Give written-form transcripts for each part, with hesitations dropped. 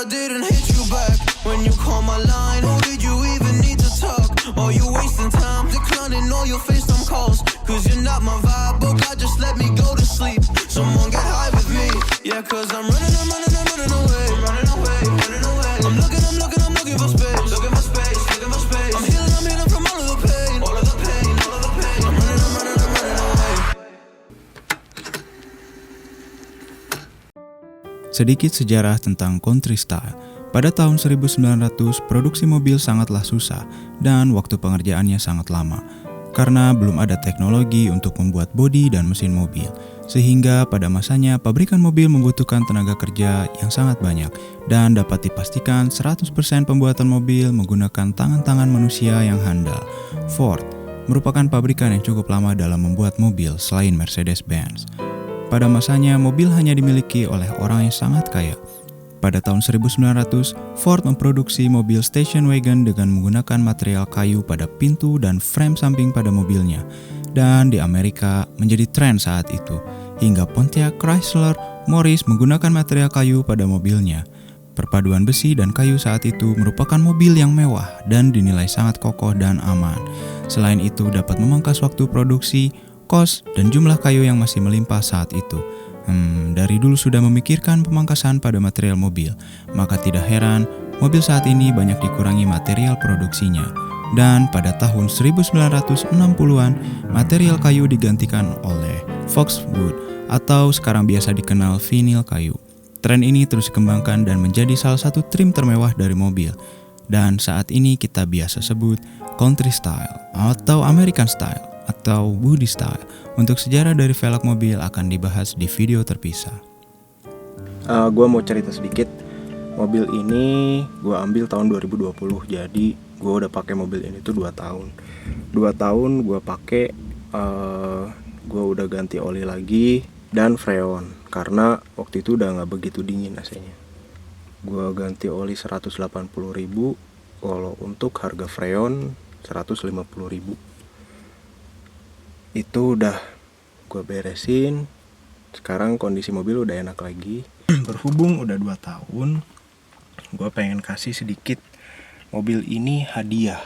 didn't hit you back when you call my line. Or did you even need to talk? Or you wasting time declining all your FaceTime calls? Cause you're not my vibe, but God just let me go to sleep. Someone get high with me. Yeah, cause I'm running away. I'm looking for space. Looking for space. I'm healing from all of the pain. I'm running away. Sedikit sejarah tentang country style. Pada tahun 1900, produksi mobil sangatlah susah dan waktu pengerjaannya sangat lama karena belum ada teknologi untuk membuat bodi dan mesin mobil. Sehingga pada masanya pabrikan mobil membutuhkan tenaga kerja yang sangat banyak dan dapat dipastikan 100% pembuatan mobil menggunakan tangan-tangan manusia yang handal. Ford merupakan pabrikan yang cukup lama dalam membuat mobil selain Mercedes-Benz. Pada masanya, mobil hanya dimiliki oleh orang yang sangat kaya. Pada tahun 1900, Ford memproduksi mobil station wagon dengan menggunakan material kayu pada pintu dan frame samping pada mobilnya. Dan di Amerika menjadi tren saat itu, hingga Pontiac, Chrysler, Morris menggunakan material kayu pada mobilnya. Perpaduan besi dan kayu saat itu merupakan mobil yang mewah dan dinilai sangat kokoh dan aman. Selain itu dapat memangkas waktu produksi, kos, dan jumlah kayu yang masih melimpah saat itu. Dari dulu sudah memikirkan pemangkasan pada material mobil, maka tidak heran mobil saat ini banyak dikurangi material produksinya. Dan pada tahun 1960-an, material kayu digantikan oleh Foxwood atau sekarang biasa dikenal vinil kayu. Tren ini terus dikembangkan dan menjadi salah satu trim termewah dari mobil. Dan saat ini kita biasa sebut country style atau American style atau body style. Untuk sejarah dari velg mobil akan dibahas di video terpisah. Gue mau cerita sedikit. Mobil ini gue ambil tahun 2020. Jadi gue udah pakai mobil ini tuh 2 tahun. 2 tahun gue pakai, gue udah ganti oli lagi dan freon karena waktu itu udah nggak begitu dingin AC-nya. Gue ganti oli 180.000. Kalau untuk harga freon 150.000. Itu udah gue beresin. Sekarang kondisi mobil udah enak lagi. Berhubung udah 2 tahun, gue pengen kasih sedikit mobil ini hadiah.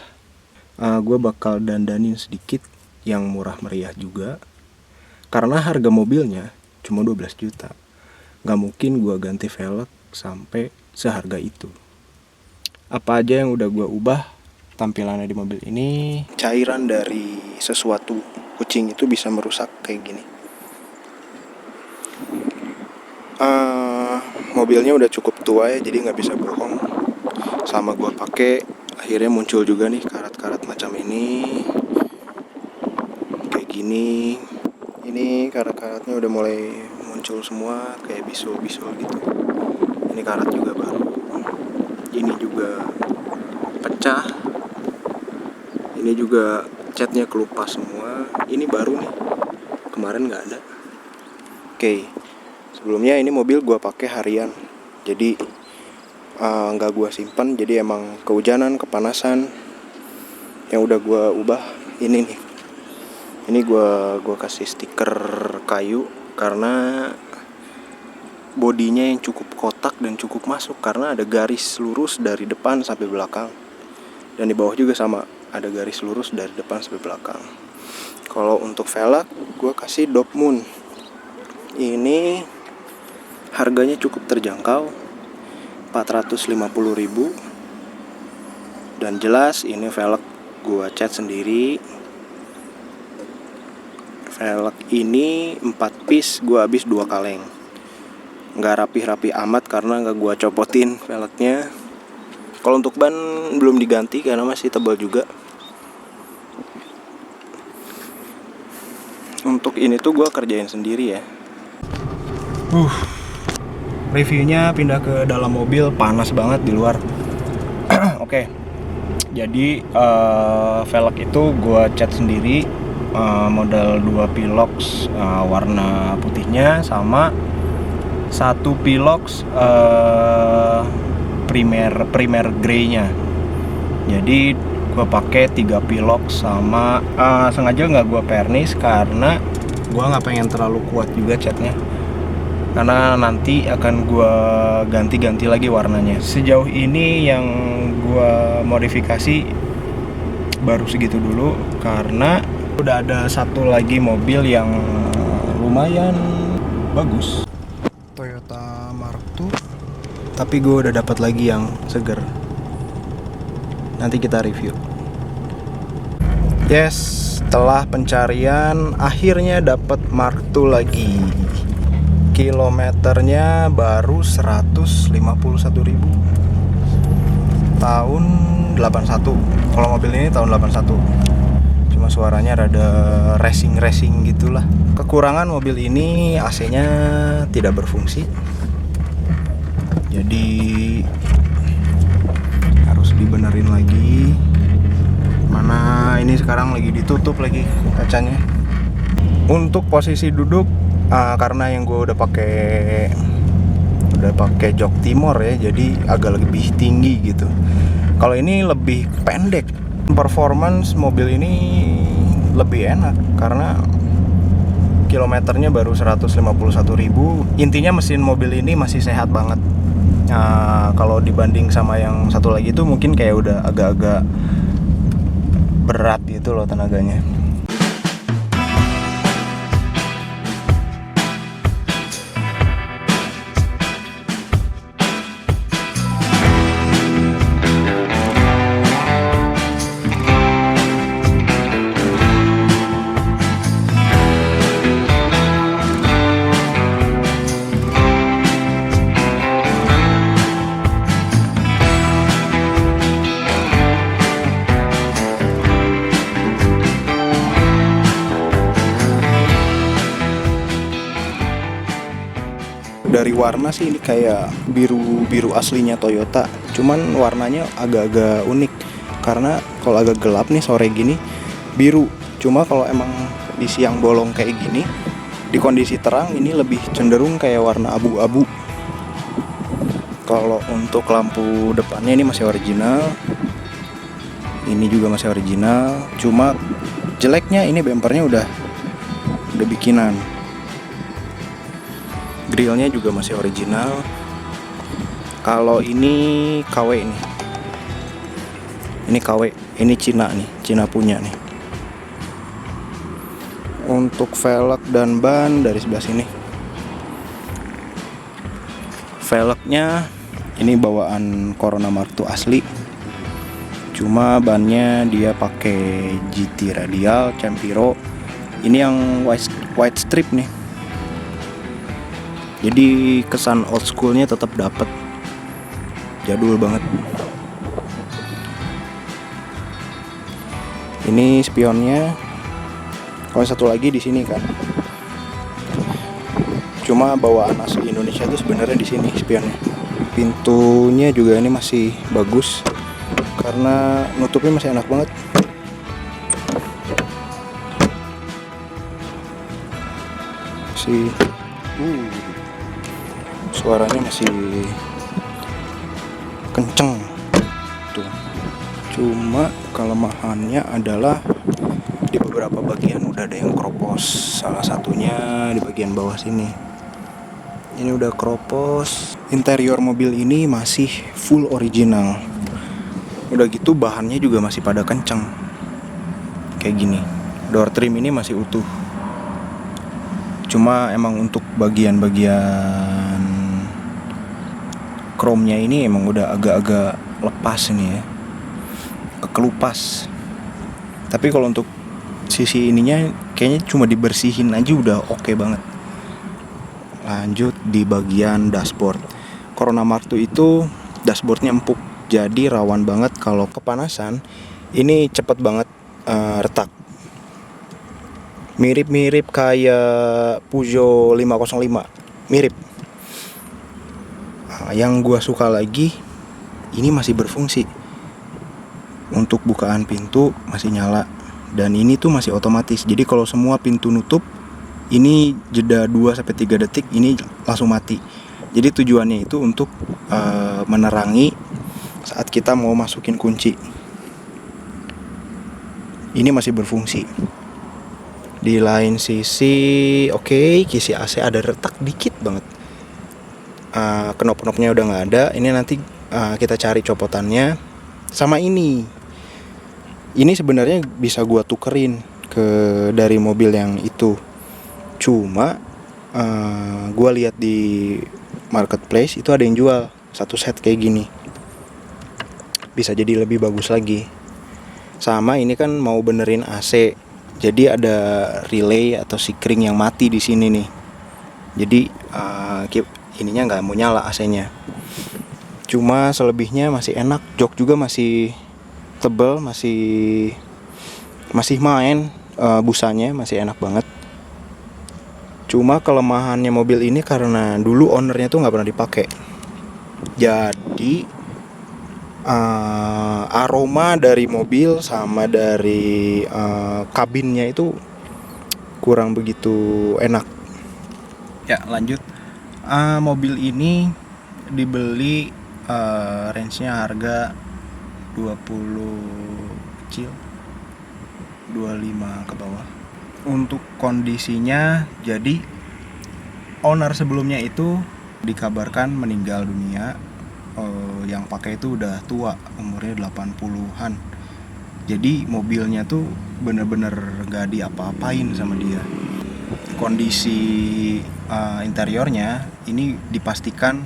Gue bakal dandanin sedikit yang murah meriah juga. Karena harga mobilnya cuma 12 juta. Gak mungkin gue ganti velg sampai seharga itu. Apa aja yang udah gue ubah tampilannya di mobil ini? Cairan dari sesuatu kucing itu bisa merusak kayak gini. Mobilnya udah cukup tua ya, jadi nggak bisa bohong. Sama gue pakai, akhirnya muncul juga nih karat-karat macam ini, kayak gini. Ini karat-karatnya udah mulai muncul semua, kayak bisul-bisul gitu. Ini karat juga baru. Ini juga pecah. Ini juga catnya kelupas semua. Ini baru nih, kemarin nggak ada. Oke, sebelumnya ini mobil gue pakai harian, jadi nggak gue simpan. Jadi emang kehujanan, kepanasan. Yang udah gue ubah ini nih. Ini gue kasih stiker kayu karena bodinya yang cukup kotak dan cukup masuk, karena ada garis lurus dari depan sampai belakang. Dan di bawah juga sama, ada garis lurus dari depan sampai belakang. Kalau untuk velg, gue kasih Dog Moon. Ini harganya cukup terjangkau, 450.000. Dan jelas ini velg gue cat sendiri. Velg ini 4 piece, gue habis 2 kaleng. Nggak rapi-rapi amat karena nggak gue copotin velgnya. Kalau untuk ban belum diganti karena masih tebal juga. Untuk ini tuh gue kerjain sendiri ya. Reviewnya pindah ke dalam mobil, panas banget di luar. Oke. Jadi velg itu gue cat sendiri, model 2 pilox warna putihnya sama 1 pilox primer grey-nya. Jadi gue pakai 3 pilox sama sengaja nggak gue pernis karena gue nggak pengen terlalu kuat juga catnya. karena nanti akan gua ganti-ganti lagi warnanya. Sejauh ini yang gua modifikasi baru segitu dulu, karena udah ada satu lagi mobil yang lumayan bagus, Toyota Mark II, tapi gue udah dapat lagi yang seger. Nanti kita review. Yes, setelah pencarian akhirnya dapat Mark II lagi. Kilometernya baru 151.000. Tahun 81. Kalau mobil ini tahun 81. Cuma suaranya rada racing gitulah. Kekurangan mobil ini AC-nya tidak berfungsi. Jadi harus dibenerin lagi. Mana ini sekarang lagi ditutup lagi kacanya. Untuk posisi duduk karena yang gue udah pakai jok timor ya, jadi agak lebih tinggi gitu. Kalau ini lebih pendek. Performance mobil ini lebih enak karena kilometernya baru 151.000. Intinya mesin mobil ini masih sehat banget. Kalau dibanding sama yang satu lagi itu mungkin kayak udah agak-agak berat gitu loh tenaganya. Dari warna sih ini kayak biru aslinya Toyota, cuman warnanya agak-agak unik karena kalau agak gelap nih sore gini biru, cuma kalau emang di siang bolong kayak gini di kondisi terang ini lebih cenderung kayak warna abu-abu. Kalau untuk lampu depannya ini masih original, ini juga masih original, cuma jeleknya ini bempernya udah bikinan. Grillnya juga masih original. Kalau ini KW nih. Ini KW, ini Cina nih, Cina punya nih. Untuk velg dan ban dari sebelah sini. Velgnya ini bawaan Corona Mark II asli. Cuma bannya dia pakai GT radial Campiro. Ini yang white strip nih. Jadi kesan old schoolnya tetap dapet, jadul banget. Ini spionnya. Kalau satu lagi di sini kan. Cuma bawaan asli Indonesia itu sebenarnya di sini spionnya. Pintunya juga ini masih bagus karena nutupnya masih enak banget. Suaranya masih kenceng tuh. Cuma kelemahannya adalah di beberapa bagian udah ada yang kropos. Salah satunya di bagian bawah sini. Ini udah kropos. Interior mobil ini masih full original. Udah gitu bahannya juga masih pada kenceng. Kayak gini. Door trim ini masih utuh. Cuma emang untuk bagian-bagian chrome-nya ini emang udah agak-agak lepas nih ya, kekelupas. Tapi kalau untuk sisi ininya kayaknya cuma dibersihin aja udah oke banget. Lanjut di bagian dashboard. Corona Mark II itu dashboardnya empuk, jadi rawan banget kalau kepanasan. Ini cepet banget retak. Mirip-mirip kayak Peugeot 505, mirip. Yang gua suka lagi, ini masih berfungsi. Untuk bukaan pintu masih nyala. Dan ini tuh masih otomatis. Jadi kalau semua pintu nutup, ini jeda 2-3 detik, ini langsung mati. Jadi tujuannya itu untuk menerangi saat kita mau masukin kunci. Ini masih berfungsi. Di lain sisi, oke, kisi AC ada retak dikit banget. knop-knopnya udah nggak ada. Ini nanti kita cari copotannya. Sama ini sebenarnya bisa gua tukerin dari mobil yang itu. Cuma gua lihat di marketplace itu ada yang jual satu set kayak gini, bisa jadi lebih bagus lagi. Sama ini kan mau benerin AC, jadi ada relay atau sikring yang mati di sini nih. Jadi ininya nggak mau nyala AC-nya. Cuma selebihnya masih enak, jok juga masih tebal, masih main, busanya masih enak banget. Cuma kelemahannya mobil ini karena dulu ownernya tuh nggak pernah dipakai. Jadi aroma dari mobil sama dari kabinnya itu kurang begitu enak. Ya lanjut, mobil ini dibeli range-nya harga 20 kecil, 25 ke bawah. Untuk kondisinya, jadi owner sebelumnya itu dikabarkan meninggal dunia. Yang pakai itu udah tua, umurnya 80-an. Jadi mobilnya tuh bener-bener gak diapa-apain sama dia. Kondisi interiornya ini dipastikan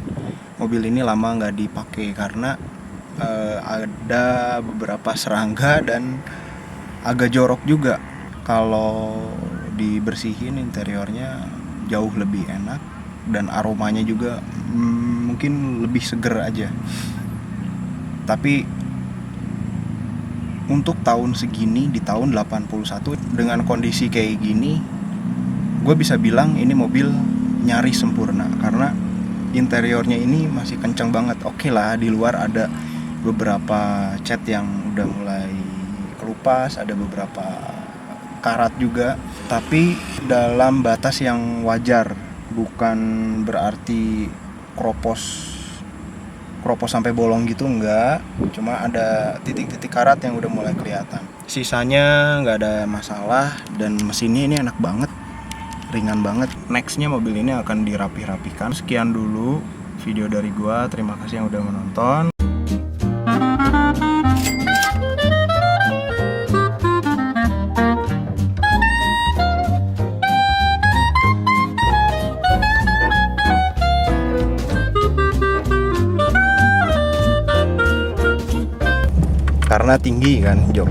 mobil ini lama gak dipakai karena ada beberapa serangga dan agak jorok juga. Kalau dibersihin interiornya jauh lebih enak dan aromanya juga mungkin lebih seger aja. Tapi untuk tahun segini, di tahun 81 dengan kondisi kayak gini, gue bisa bilang ini mobil nyaris sempurna karena interiornya ini masih kenceng banget. Oke lah, di luar ada beberapa cat yang udah mulai kelupas, ada beberapa karat juga, tapi dalam batas yang wajar, bukan berarti kropos sampai bolong gitu, enggak. Cuma ada titik-titik karat yang udah mulai kelihatan. Sisanya nggak ada masalah dan mesinnya ini enak banget, ringan banget. Nextnya mobil ini akan dirapih-rapihkan. Sekian dulu video dari gua, terima kasih yang udah menonton. Karena tinggi kan jok.